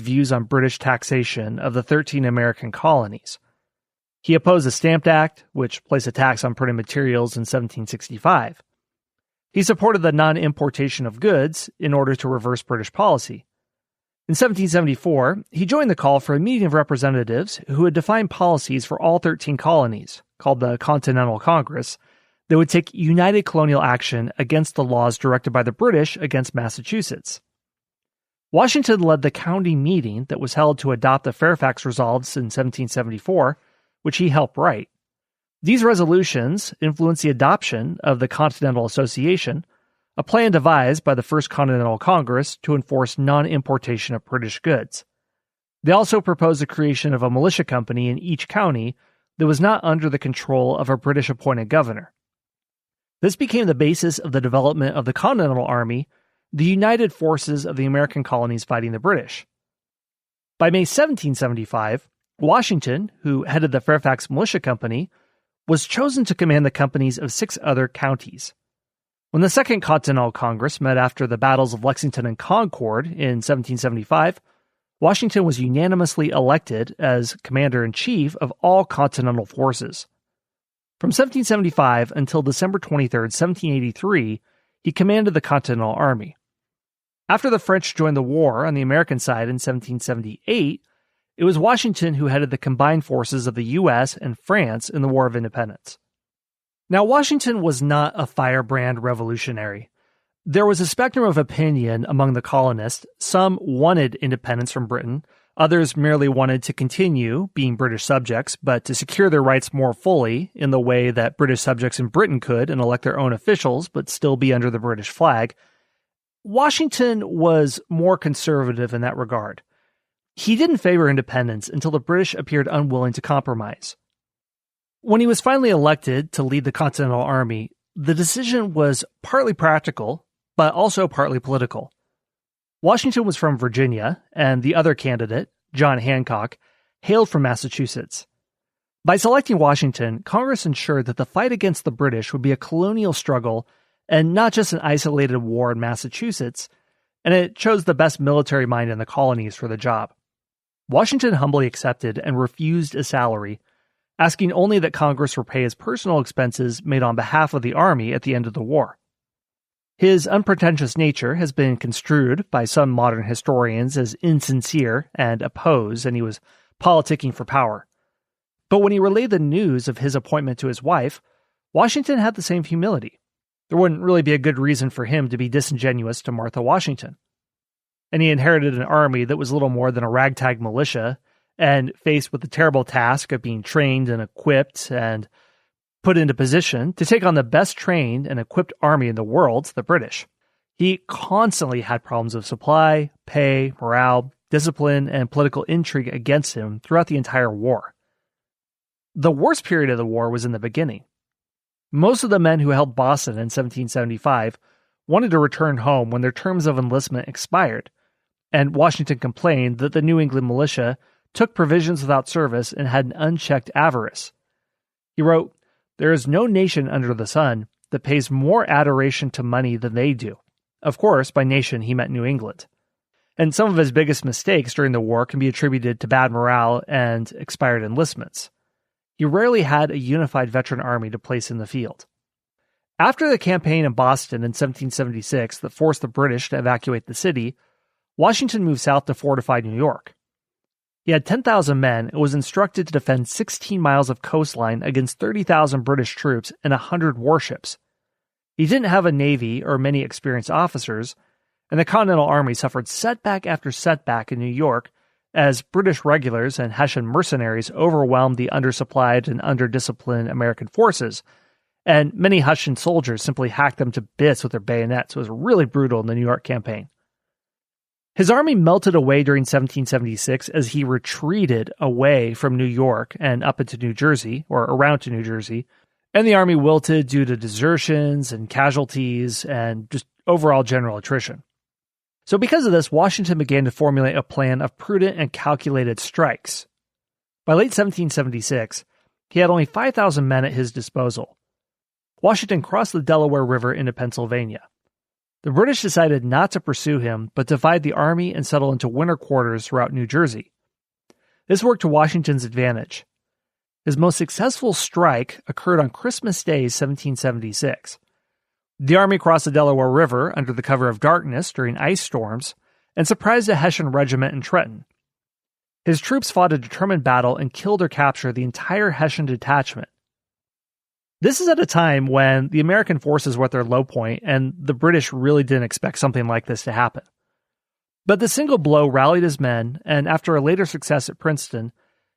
views on British taxation of the 13 American colonies. He opposed the Stamp Act, which placed a tax on printed materials in 1765. He supported the non-importation of goods in order to reverse British policy. In 1774, he joined the call for a meeting of representatives who would define policies for all 13 colonies, called the Continental Congress, that would take united colonial action against the laws directed by the British against Massachusetts. Washington led the county meeting that was held to adopt the Fairfax Resolves in 1774, which he helped write. These resolutions influenced the adoption of the Continental Association, a plan devised by the First Continental Congress to enforce non-importation of British goods. They also proposed the creation of a militia company in each county that was not under the control of a British-appointed governor. This became the basis of the development of the Continental Army, the united forces of the American colonies fighting the British. By May 1775, Washington, who headed the Fairfax Militia Company, was chosen to command the companies of 6 other counties. When the Second Continental Congress met after the battles of Lexington and Concord in 1775, Washington was unanimously elected as commander-in-chief of all Continental forces. From 1775 until December 23, 1783, he commanded the Continental Army. After the French joined the war on the American side in 1778, it was Washington who headed the combined forces of the U.S. and France in the War of Independence. Now, Washington was not a firebrand revolutionary. There was a spectrum of opinion among the colonists. Some wanted independence from Britain. Others merely wanted to continue being British subjects, but to secure their rights more fully in the way that British subjects in Britain could and elect their own officials, but still be under the British flag. Washington was more conservative in that regard. He didn't favor independence until the British appeared unwilling to compromise. When he was finally elected to lead the Continental Army, the decision was partly practical, but also partly political. Washington was from Virginia, and the other candidate, John Hancock, hailed from Massachusetts. By selecting Washington, Congress ensured that the fight against the British would be a colonial struggle and not just an isolated war in Massachusetts, and it chose the best military mind in the colonies for the job. Washington humbly accepted and refused a salary, asking only that Congress repay his personal expenses made on behalf of the Army at the end of the war. His unpretentious nature has been construed by some modern historians as insincere and opposed, and he was politicking for power. But when he relayed the news of his appointment to his wife, Washington had the same humility. There wouldn't really be a good reason for him to be disingenuous to Martha Washington. And he inherited an army that was little more than a ragtag militia, and faced with the terrible task of being trained and equipped and put into position to take on the best trained and equipped army in the world, the British. He constantly had problems of supply, pay, morale, discipline, and political intrigue against him throughout the entire war. The worst period of the war was in the beginning. Most of the men who held Boston in 1775 wanted to return home when their terms of enlistment expired, and Washington complained that the New England militia took provisions without service and had an unchecked avarice. He wrote, "There is no nation under the sun that pays more adoration to money than they do." Of course, by nation, he meant New England. And some of his biggest mistakes during the war can be attributed to bad morale and expired enlistments. He rarely had a unified veteran army to place in the field. After the campaign in Boston in 1776 that forced the British to evacuate the city, Washington moved south to fortify New York. He had 10,000 men and was instructed to defend 16 miles of coastline against 30,000 British troops and 100 warships. He didn't have a navy or many experienced officers, and the Continental Army suffered setback after setback in New York as British regulars and Hessian mercenaries overwhelmed the undersupplied and underdisciplined American forces, and many Hessian soldiers simply hacked them to bits with their bayonets. It was really brutal in the New York campaign. His army melted away during 1776 as he retreated away from New York and up into New Jersey, or around to New Jersey, and the army wilted due to desertions and casualties and just overall general attrition. So because of this, Washington began to formulate a plan of prudent and calculated strikes. By late 1776, he had only 5,000 men at his disposal. Washington crossed the Delaware River into Pennsylvania. The British decided not to pursue him, but divide the army and settle into winter quarters throughout New Jersey. This worked to Washington's advantage. His most successful strike occurred on Christmas Day, 1776. The army crossed the Delaware River under the cover of darkness during ice storms and surprised a Hessian regiment in Trenton. His troops fought a determined battle and killed or captured the entire Hessian detachment. This is at a time when the American forces were at their low point, and the British really didn't expect something like this to happen. But the single blow rallied his men, and after a later success at Princeton,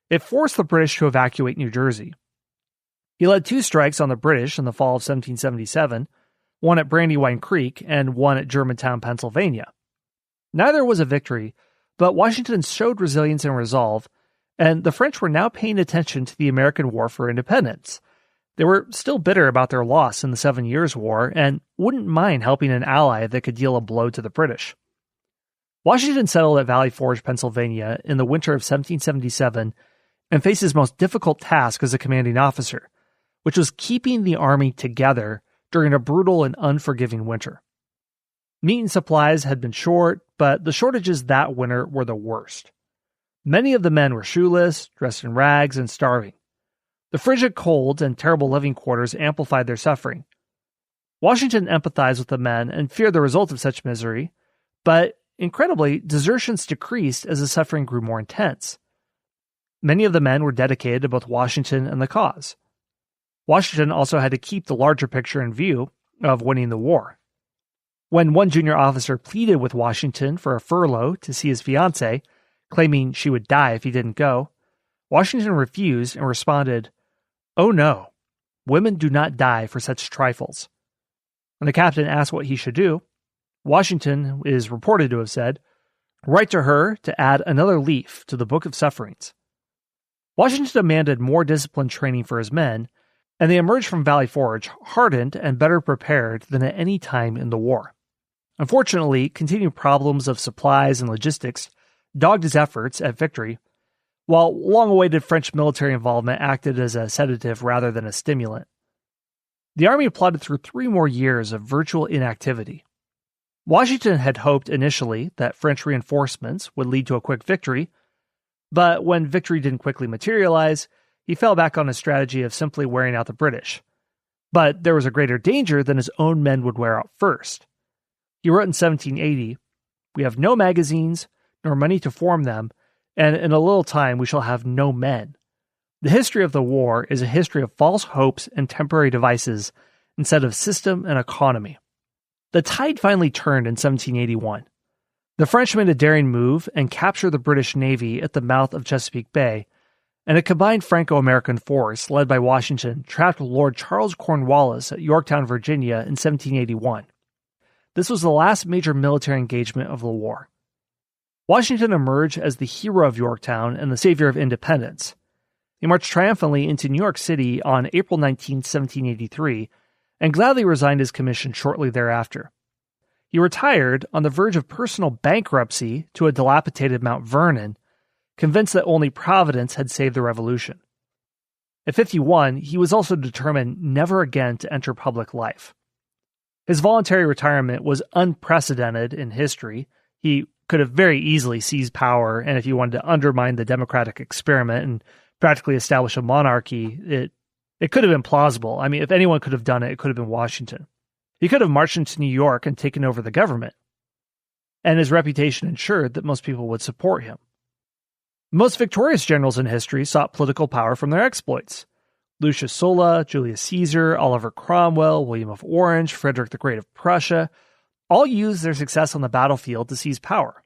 it forced the British to evacuate New Jersey. He led 2 strikes on the British in the fall of 1777, one at Brandywine Creek and one at Germantown, Pennsylvania. Neither was a victory, but Washington showed resilience and resolve, and the French were now paying attention to the American War for Independence. They were still bitter about their loss in the 7 Years' War and wouldn't mind helping an ally that could deal a blow to the British. Washington settled at Valley Forge, Pennsylvania in the winter of 1777 and faced his most difficult task as a commanding officer, which was keeping the army together during a brutal and unforgiving winter. Meat and supplies had been short, but the shortages that winter were the worst. Many of the men were shoeless, dressed in rags, and starving. The frigid cold and terrible living quarters amplified their suffering. Washington empathized with the men and feared the result of such misery, but incredibly, desertions decreased as the suffering grew more intense. Many of the men were dedicated to both Washington and the cause. Washington also had to keep the larger picture in view of winning the war. When one junior officer pleaded with Washington for a furlough to see his fiancée, claiming she would die if he didn't go, Washington refused and responded, "Oh no, women do not die for such trifles." When the captain asked what he should do, Washington is reported to have said, "Write to her to add another leaf to the Book of Sufferings." Washington demanded more disciplined training for his men, and they emerged from Valley Forge hardened and better prepared than at any time in the war. Unfortunately, continued problems of supplies and logistics dogged his efforts at victory, while long-awaited French military involvement acted as a sedative rather than a stimulant. The army plodded through 3 more years of virtual inactivity. Washington had hoped initially that French reinforcements would lead to a quick victory, but when victory didn't quickly materialize, he fell back on his strategy of simply wearing out the British. But there was a greater danger than his own men would wear out first. He wrote in 1780, "We have no magazines, nor money to form them, and in a little time we shall have no men. The history of the war is a history of false hopes and temporary devices instead of system and economy." The tide finally turned in 1781. The French made a daring move and captured the British Navy at the mouth of Chesapeake Bay, and a combined Franco-American force led by Washington trapped Lord Charles Cornwallis at Yorktown, Virginia in 1781. This was the last major military engagement of the war. Washington emerged as the hero of Yorktown and the savior of independence. He marched triumphantly into New York City on April 19, 1783, and gladly resigned his commission shortly thereafter. He retired on the verge of personal bankruptcy to a dilapidated Mount Vernon, convinced that only Providence had saved the Revolution. At 51, he was also determined never again to enter public life. His voluntary retirement was unprecedented in history. He could have very easily seized power, and if he wanted to undermine the democratic experiment and practically establish a monarchy, it could have been plausible. I mean, if anyone could have done it, it could have been Washington. He could have marched into New York and taken over the government, and his reputation ensured that most people would support him. Most victorious generals in history sought political power from their exploits. Lucius Sulla, Julius Caesar, Oliver Cromwell, William of Orange, Frederick the Great of Prussia, all used their success on the battlefield to seize power.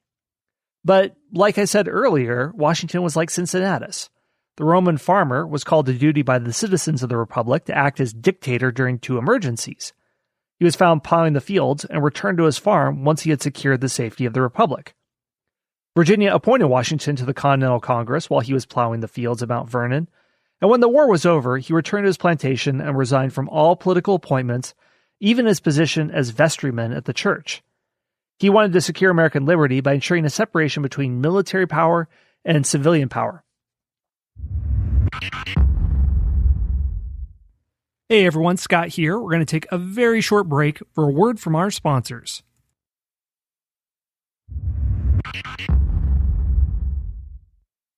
But, like I said earlier, Washington was like Cincinnatus. The Roman farmer was called to duty by the citizens of the Republic to act as dictator during 2 emergencies. He was found plowing the fields and returned to his farm once he had secured the safety of the Republic. Virginia appointed Washington to the Continental Congress while he was plowing the fields at Mount Vernon, and when the war was over, he returned to his plantation and resigned from all political appointments, even his position as vestryman at the church. He wanted to secure American liberty by ensuring a separation between military power and civilian power. Hey everyone, Scott here. We're going to take a very short break for a word from our sponsors.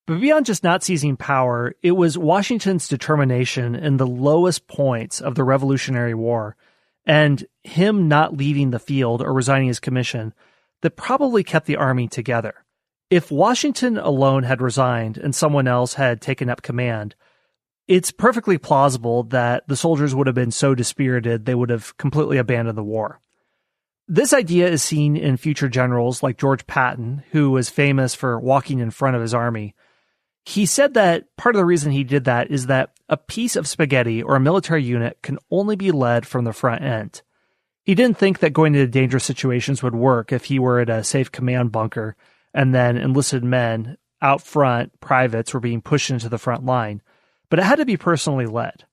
But beyond just not seizing power, it was Washington's determination in the lowest points of the Revolutionary War and him not leaving the field or resigning his commission that probably kept the army together. If Washington alone had resigned and someone else had taken up command, it's perfectly plausible that the soldiers would have been so dispirited they would have completely abandoned the war. This idea is seen in future generals like George Patton, who was famous for walking in front of his army. He said that part of the reason he did that is that a piece of spaghetti or a military unit can only be led from the front end. He didn't think that going into dangerous situations would work if he were at a safe command bunker and then enlisted men out front, privates, were being pushed into the front line, but it had to be personally led.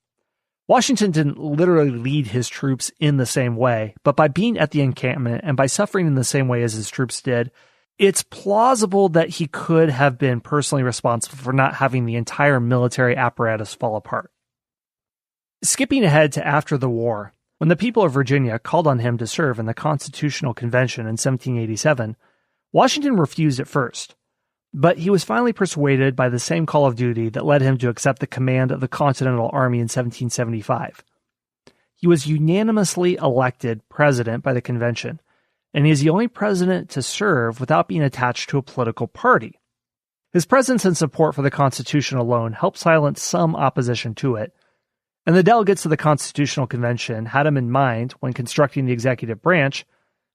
Washington didn't literally lead his troops in the same way, but by being at the encampment and by suffering in the same way as his troops did, it's plausible that he could have been personally responsible for not having the entire military apparatus fall apart. Skipping ahead to after the war, when the people of Virginia called on him to serve in the Constitutional Convention in 1787, Washington refused at first, but he was finally persuaded by the same call of duty that led him to accept the command of the Continental Army in 1775. He was unanimously elected president by the convention, and he is the only president to serve without being attached to a political party. His presence and support for the Constitution alone helped silence some opposition to it, and the delegates to the Constitutional Convention had him in mind when constructing the executive branch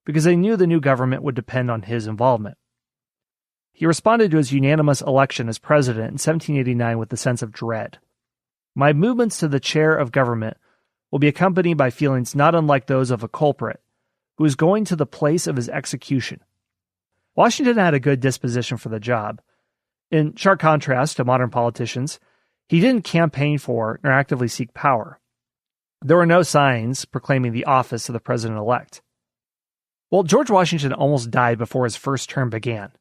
because they knew the new government would depend on his involvement. He responded to his unanimous election as president in 1789 with a sense of dread. My movements to the chair of government will be accompanied by feelings not unlike those of a culprit who is going to the place of his execution. Washington had a good disposition for the job. In sharp contrast to modern politicians, he didn't campaign for nor actively seek power. There were no signs proclaiming the office of the president-elect. Well, George Washington almost died before his first term began.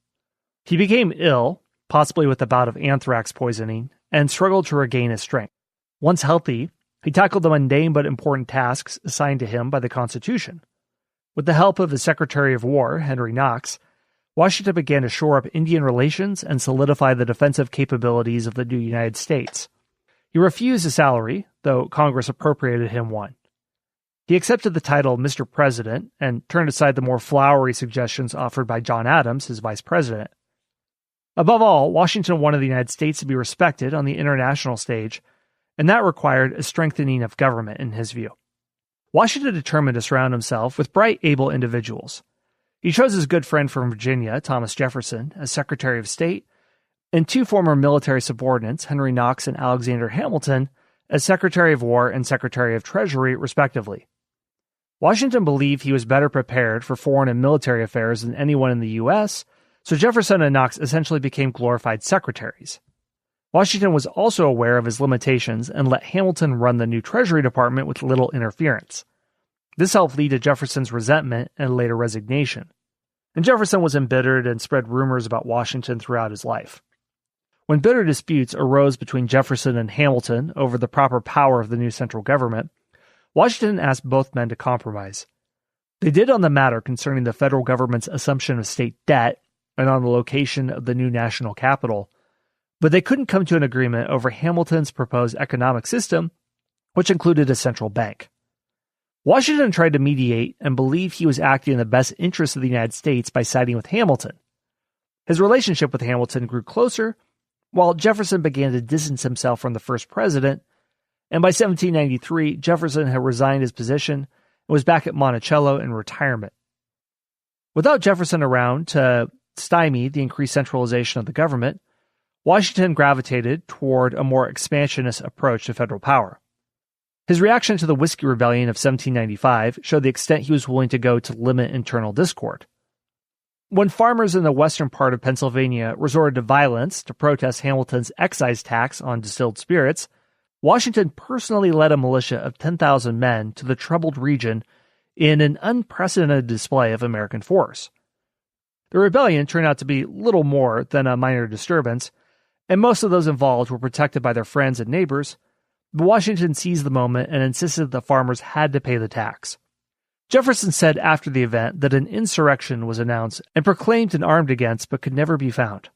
He became ill, possibly with a bout of anthrax poisoning, and struggled to regain his strength. Once healthy, he tackled the mundane but important tasks assigned to him by the Constitution. With the help of his Secretary of War, Henry Knox, Washington began to shore up Indian relations and solidify the defensive capabilities of the new United States. He refused a salary, though Congress appropriated him one. He accepted the title Mr. President and turned aside the more flowery suggestions offered by John Adams, his vice president. Above all, Washington wanted the United States to be respected on the international stage, and that required a strengthening of government in his view. Washington determined to surround himself with bright, able individuals. He chose his good friend from Virginia, Thomas Jefferson, as Secretary of State, and two former military subordinates, Henry Knox and Alexander Hamilton, as Secretary of War and Secretary of Treasury, respectively. Washington believed he was better prepared for foreign and military affairs than anyone in the U.S., so Jefferson and Knox essentially became glorified secretaries. Washington was also aware of his limitations and let Hamilton run the new Treasury Department with little interference. This helped lead to Jefferson's resentment and later resignation. And Jefferson was embittered and spread rumors about Washington throughout his life. When bitter disputes arose between Jefferson and Hamilton over the proper power of the new central government, Washington asked both men to compromise. They did on the matter concerning the federal government's assumption of state debt and on the location of the new national capital, but they couldn't come to an agreement over Hamilton's proposed economic system, which included a central bank. Washington tried to mediate and believed he was acting in the best interest of the United States by siding with Hamilton. His relationship with Hamilton grew closer, while Jefferson began to distance himself from the first president, and by 1793, Jefferson had resigned his position and was back at Monticello in retirement. Without Jefferson around to stymie the increased centralization of the government, Washington gravitated toward a more expansionist approach to federal power. His reaction to the Whiskey Rebellion of 1795 showed the extent he was willing to go to limit internal discord. When farmers in the western part of Pennsylvania resorted to violence to protest Hamilton's excise tax on distilled spirits, Washington personally led a militia of 10,000 men to the troubled region in an unprecedented display of American force. The rebellion turned out to be little more than a minor disturbance, and most of those involved were protected by their friends and neighbors, but Washington seized the moment and insisted that the farmers had to pay the tax. Jefferson said after the event that an insurrection was announced and proclaimed and armed against but could never be found.